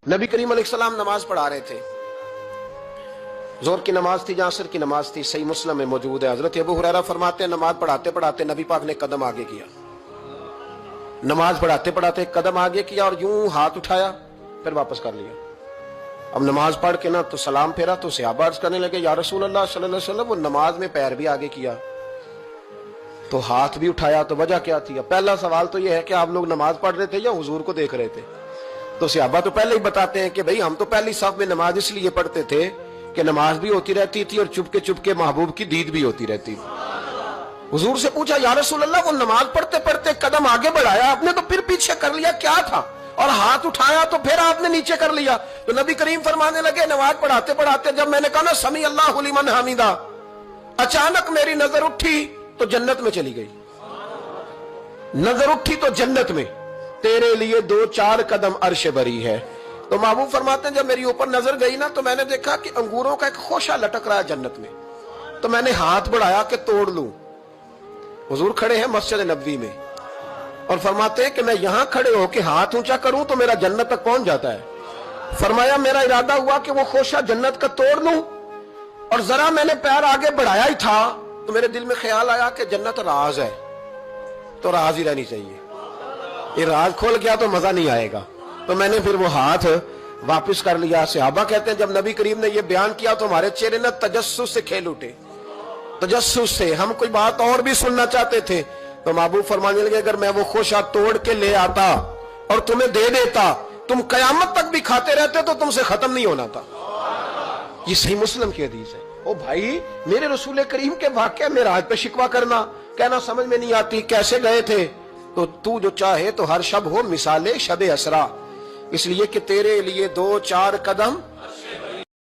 नबी करीम अलैहिस्सलाम नमाज पढ़ा रहे थे। जोर की नमाज थी या असर की नमाज थी, सही मुस्लिम में मौजूद है। हजरत अबू हुरैरा फरमाते हैं नमाज पढ़ाते पढ़ाते नबी पाक ने कदम आगे किया, नमाज पढ़ाते पढ़ाते कदम आगे किया और यूं हाथ उठाया फिर वापस कर लिया। अब नमाज पढ़ के ना तो सलाम फेरा तो सहाबा अर्ज करने लगे या रसूल अल्लाह सल्लल्लाहु अलैहि वसल्लम, वो नमाज में पैर भी आगे किया तो हाथ भी उठाया, तो वजह क्या थी? पहला सवाल तो यह है कि आप लोग नमाज पढ़ रहे थे या हुजूर को देख रहे थे? तो सहाबा तो पहले ही बताते हैं कि भाई हम तो पहली साफ में नमाज इसलिए पढ़ते थे कि नमाज भी होती रहती थी और चुपके चुपके महबूब की दीद भी होती रहती थी। हुजूर से पूछा या रसूल अल्लाह, वो नमाज पढ़ते पढ़ते कदम आगे बढ़ाया आपने तो फिर पीछे कर लिया, क्या था? और हाथ उठाया तो फिर आपने नीचे कर लिया। तो नबी करीम फरमाने लगे नमाज पढ़ाते पढ़ाते जब मैंने कहा ना समी अल्लाहु लिमन हमीदा, अचानक मेरी नजर उठी तो जन्नत में चली गई। नजर उठी तो जन्नत में, तेरे लिए 2-4 कदम अर्श बरी है। तो महबूब फरमाते हैं जब मेरी ऊपर नजर गई ना तो मैंने देखा कि अंगूरों का एक खोशा लटक रहा है जन्नत में। तो मैंने हाथ बढ़ाया कि तोड़ लूं। हुजूर खड़े हैं मस्जिद नबवी में और फरमाते हैं कि मैं यहां खड़े होकर हाथ ऊंचा करूं तो मेरा जन्नत तक पहुंच जाता है। फरमाया मेरा इरादा हुआ कि वो खोशा जन्नत का तोड़ लूं और जरा मैंने पैर आगे बढ़ाया ही था तो मेरे दिल में ख्याल आया कि जन्नत राज है तो राज ही रहनी चाहिए, ये राज खोल गया तो मजा नहीं आएगा। तो मैंने फिर वो हाथ वापस कर लिया। सहाबा कहते हैं जब नबी करीम ने ये बयान किया तो हमारे चेहरे न तजस्सुस से खेल उठे, तजस्सुस से। हम कोई बात और भी सुनना चाहते थे। तो महबूब फरमाने लगे अगर मैं वो खोशा तोड़ के ले आता और तुम्हें दे देता तुम कयामत तक भी खाते रहते तो तुमसे खत्म नहीं होना था। ये सही मुस्लिम की हदीस है। ओ भाई, मेरे रसूल करीम के वाक़या में राज पे शिकवा करना, कहना समझ में नहीं आती कैसे गए थे। तो तू जो चाहे तो हर शब हो मिसाले शबे असरा, इसलिए कि तेरे लिए 2-4 कदम